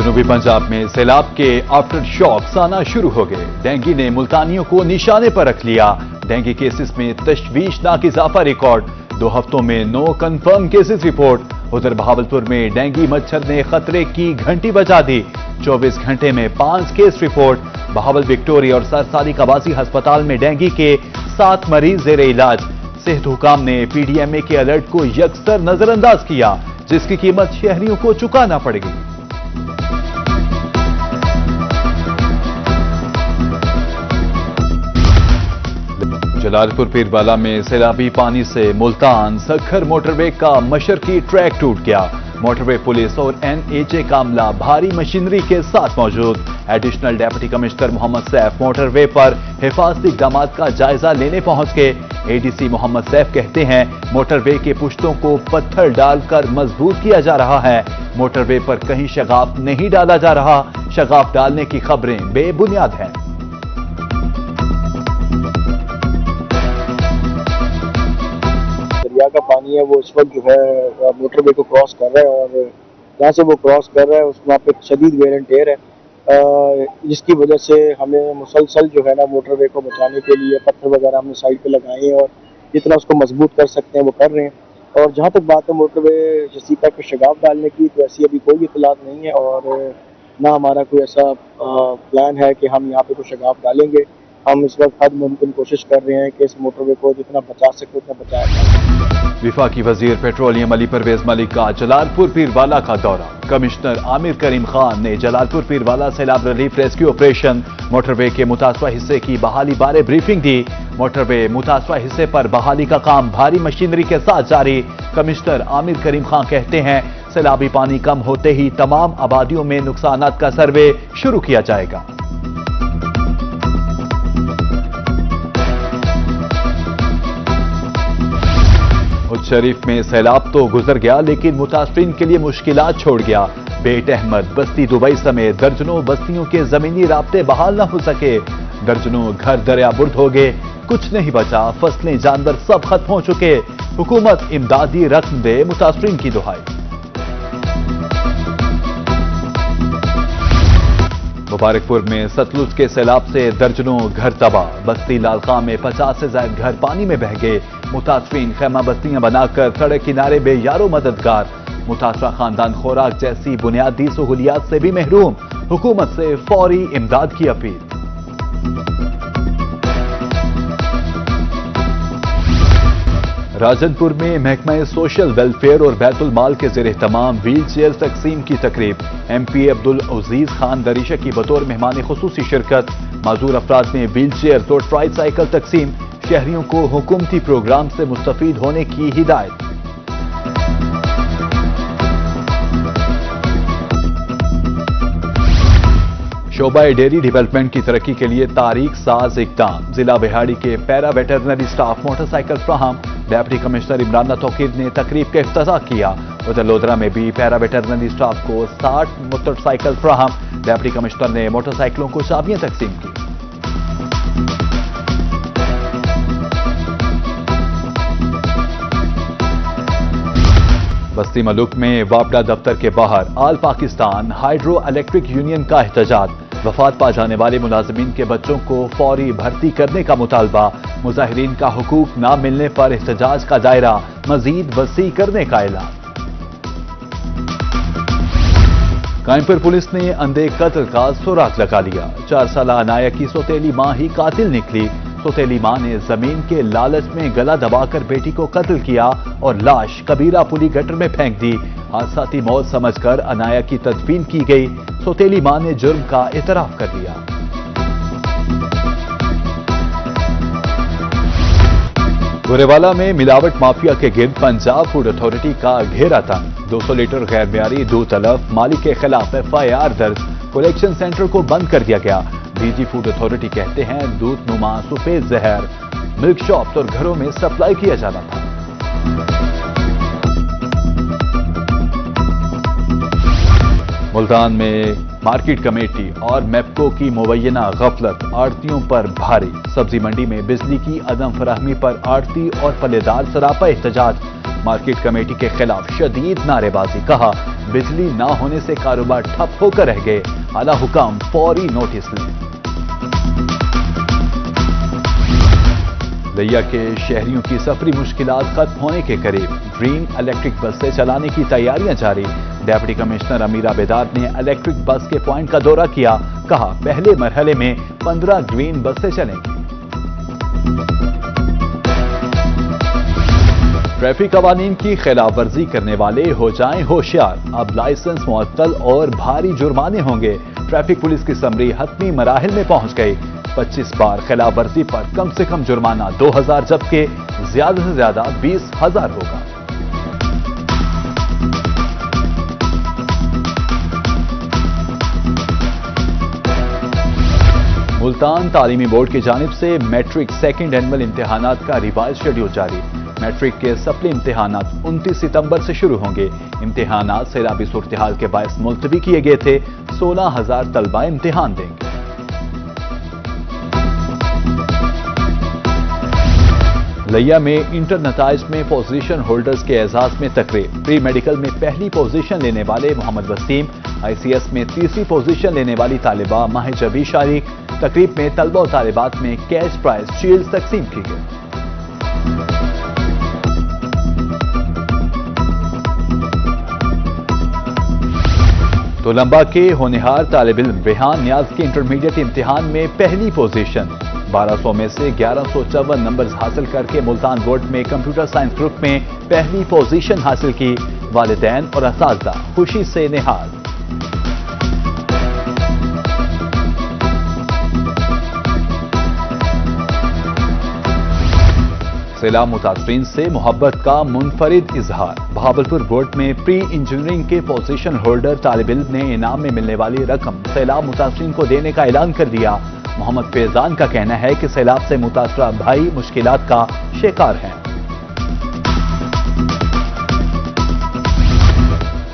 जनूबी पंजाब में सैलाब के आफ्टर शॉक्स आना शुरू हो गए। डेंगू ने मुल्तानियों को निशाने पर रख लिया। डेंगू केसेस में तशवीशनाक इजाफा रिकॉर्ड। 2 हफ्तों में 9 कंफर्म केसेस रिपोर्ट। उधर बहावलपुर में डेंगू मच्छर ने खतरे की घंटी बजा दी। 24 घंटे में 5 केस रिपोर्ट। बहावल विक्टोरिया और सरसारी कबासी अस्पताल में डेंगू के 7 मरीज जेरे इलाज। सेहत हुकाम ने पीडीएमए के अलर्ट को यकसर नजरअंदाज किया, जिसकी कीमत शहरियों को चुकाना पड़ेगी। जलालपुर पीरवाला में सैलाबी पानी से मुल्तान सखर मोटरवे का मशरकी ट्रैक टूट गया। मोटरवे पुलिस और एनएचए का अमला भारी मशीनरी के साथ मौजूद। Additional deputy commissioner Mohammad Saif motorway पर हिफाजती इक़दाम का जायजा लेने पहुंच गए। एडीसी मोहम्मद सैफ कहते हैं मोटरवे के पुश्तों को पत्थर डालकर मजबूत किया जा रहा है। मोटरवे पर कहीं शगाफ नहीं डाला जा रहा। शगाफ डालने की खबरें बेबुनियाद हैं। दरिया का पानी है वो इस वक्त जो है मोटरवे को क्रॉस कर रहा है और जहाँ से वो क्रॉस कर रहा है उसमें पे शदीद वेयर एंड टेयर है, जिसकी वजह से हमें मुसलसल जो है ना मोटरवे को बचाने के लिए पत्थर वगैरह हमने साइड पे लगाए हैं और जितना उसको मजबूत कर सकते हैं वो कर रहे हैं। और जहाँ तक बात है मोटरवे जसीका पे शगाफ डालने की, तो ऐसी अभी कोई इतलात नहीं है और ना हमारा कोई ऐसा प्लान है कि हम यहाँ पे कोई शगाफ डालेंगे। हम इस वक्त हद मुमकिन कोशिश कर रहे हैं कि इस मोटरवे को जितना बचा सके उतना बचाया जाए। विफाकी वजीर पेट्रोलियम अली परवेज मलिक का जलालपुर पीरवाला का दौरा। कमिश्नर आमिर करीम खान ने जलालपुर पीरवाला सैलाब रिलीफ रेस्क्यू ऑपरेशन मोटरवे के मुतासरा हिस्से की बहाली बारे ब्रीफिंग दी। मोटरवे मुतासरा हिस्से पर बहाली का काम भारी मशीनरी के साथ जारी। कमिश्नर आमिर करीम खान कहते हैं सैलाबी पानी कम होते ही तमाम आबादियों में नुकसानात का सर्वे शुरू किया जाएगा। शरीफ में सैलाब तो गुजर गया लेकिन मुतासरीन के लिए मुश्किलात छोड़ गया। बेट अहमद, बस्ती दुबई समेत दर्जनों बस्तियों के जमीनी राब्ते बहाल न हो सके। दर्जनों घर दरिया बुर्द हो गए। कुछ नहीं बचा, फसलें जानवर सब खत्म हो चुके। हुकूमत इमदादी रकम दे, मुतासरीन की दुहाई। मुबारकपुर में सतलुज के सैलाब से दर्जनों घर तबाह। बस्ती लालखा में 50 से ज्यादा घर पानी में बह गए। मुतासरीन खैमा बस्तियां बनाकर सड़क किनारे बेयारो मददगार। मुतासरा खानदान खुराक जैसी बुनियादी सहूलियात से भी महरूम। हुकूमत से फौरी इमदाद की अपील। राजनपुर में महकमा सोशल वेलफेयर और बैतुल माल के ज़ेर तमाम व्हील चेयर तकसीम की तकरीब। MP अब्दुल अजीज खान दरीशा की बतौर मेहमान खुसूसी शिरकत। माजूर अफराद में व्हील चेयर और ट्राई साइकिल तकसीम। शहरियों को हुकूमती प्रोग्राम से मुस्तफीद होने की हिदायत। शोबा डेयरी डेवलपमेंट की तरक्की के लिए तारीख साज इकदाम। जिला बिहाड़ी के पैरा वेटरनरी स्टाफ मोटरसाइकिल फ्राहम। डेप्यूटी कमिश्नर इमरान तौकीर ने तकरीब का इफ्तिताह किया। उधर लोधरा में भी पैरा वेटरनरी स्टाफ को 60 मोटरसाइकिल फ्राहम। डेप्यूटी कमिश्नर ने मोटरसाइकिलों को चाबियां तकसीम की। बस्ती मलुक में वापडा दफ्तर के बाहर आल पाकिस्तान हाइड्रो इलेक्ट्रिक यूनियन का एहतजाज। वफात पा जाने वाले मुलाजिमीन के बच्चों को फौरी भर्ती करने का मुतालबा। मुजाहिरीन का हुकूक न मिलने पर एहतजाज का दायरा मजीद वसी करने का ऐलान। कायमपुर पुलिस ने अंधे कत्ल का सुराग लगा लिया। 4 साल अनाया की सौतेली मां ही कातिल निकली। सौतेली मां ने जमीन के लालच में गला दबाकर बेटी को कत्ल किया और लाश कबीरा पुली गटर में फेंक दी। हादसाती मौत समझकर अनाया की तदफीन की गई। सौतेली मां ने जुर्म का इतराफ कर लिया। गोरेवाला में मिलावट माफिया के गिर्द पंजाब फूड अथॉरिटी का घेरा तंग। 200 लीटर गैर मियारी दूध तलब। मालिक के खिलाफ FIR दर्ज। कलेक्शन सेंटर को बंद कर दिया गया। DG फूड अथॉरिटी कहते हैं दूध नुमा सफेद जहर मिल्क शॉप्स और घरों में सप्लाई किया जाना था। मुल्तान में मार्केट कमेटी और मैप्को की मुबैना गफलत आड़तियों पर भारी। सब्जी मंडी में बिजली की अदम फराहमी पर आड़ती और पल्लेदार सरापा एहतजाज। मार्केट कमेटी के खिलाफ शदीद नारेबाजी। कहा बिजली ना होने से कारोबार ठप होकर रह गए। आला हुकाम फौरी नोटिस लें। लिया के शहरियों की सफरी मुश्किलात खत्म होने के करीब, ग्रीन इलेक्ट्रिक बसें चलाने की तैयारियां जारी। डिप्टी कमिश्नर अमीरा बेदार ने इलेक्ट्रिक बस के पॉइंट का दौरा किया। कहा पहले मरहले में 15 ग्रीन बसें चलेंगी। ट्रैफिक कवानीन की खिलाफ वर्जी करने वाले हो जाएं होशियार, अब लाइसेंस मुअत्तल और भारी जुर्माने होंगे। ट्रैफिक पुलिस की समरी हतमी मराहिल में पहुंच गई। 25 बार खिलाफ वर्जी पर कम से कम जुर्माना 2000 जबकि ज्यादा से ज्यादा 20,000 होगा। मुल्तान तालीमी बोर्ड की जानिब से मैट्रिक सेकेंड एनुअल इम्तिहानात का रिवाइज शेड्यूल जारी। मैट्रिक के सप्ली इम्तिहानात 29 सितंबर से शुरू होंगे। इम्तिहानात सैलाबी सूरत-ए-हाल के बायस मुलतवी किए गए थे। 16,000 तलबा इम्तिहान देंगे। लिया में इंटर नताइज में पोजीशन होल्डर्स के एजाज में तकरीब। प्री मेडिकल में पहली पोजीशन लेने वाले मोहम्मद वसीम, ICS में तीसरी पोजीशन लेने वाली तालिबा माह जबी शारिक। तकरीब में तलबा और तालिबात में कैश प्राइज शील्ड तकसीम की गई। तो लंबा के होनहार तालिब इल्म रेहान नियाज के इंटरमीडिएट इम्तिहान में पहली पोजीशन, 1200 में से 1154 नंबर्स हासिल करके मुल्तान बोर्ड में कंप्यूटर साइंस ग्रुप में पहली पोजीशन हासिल की। वालिदैन और असातिज़ा खुशी से निहाल। सैलाब मुतासरीन से मोहब्बत का मुनफरिद इजहार। बहावलपुर बोर्ड में प्री इंजीनियरिंग के पोजीशन होल्डर तालिब इल्म ने इनाम में मिलने वाली रकम सैलाब मुतासरीन को देने का ऐलान कर दिया। मोहम्मद फैजान का कहना है कि सैलाब से मुतासरा भाई मुश्किलात का शिकार हैं।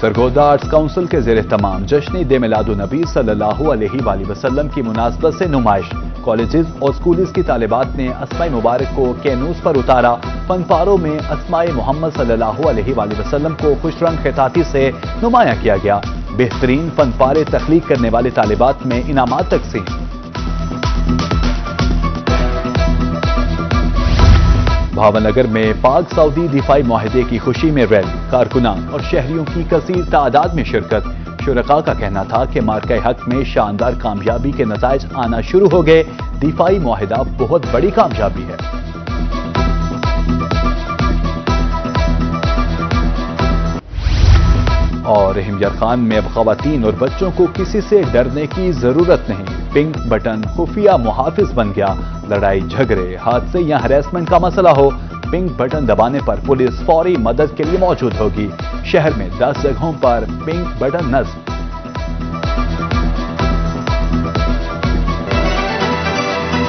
सरगोदा आर्ट्स काउंसिल के ज़ेर तमाम जश्न दे मिलादुन्नबी सल्लल्लाहु अलैहि वसल्लम की मुनासबत से नुमाइश। कॉलेजेस और स्कूल्स की तालिबात ने अस्माए मुबारक को कैनूस पर उतारा। फनपारों में अस्माए मोहम्मद सल्लल्लाहु अलैहि वसल्लम को खुश रंग खिताती से नुमाया किया गया। बेहतरीन फनपारे तख्लीक करने वाले तालिबात में इनामात तकसीम। भावनगर में पाक सऊदी दिफाई मुआहदे की खुशी में रैली, कारकुनान और शहरियों की कसीर तादाद में शिरकत। शुरका का कहना था कि मार्के हक में शानदार कामयाबी के नताइज आना शुरू हो गए। दिफाई मुआहदा बहुत बड़ी कामयाबी है। और हिमयर खान में अब खवातीन और बच्चों को किसी से डरने की जरूरत नहीं। पिंक बटन खुफिया मुहाफिज बन गया। लड़ाई झगड़े, हादसे या हरेसमेंट का मसला हो, पिंक बटन दबाने पर पुलिस फौरी मदद के लिए मौजूद होगी। शहर में 10 जगहों पर पिंक बटन नस्ब।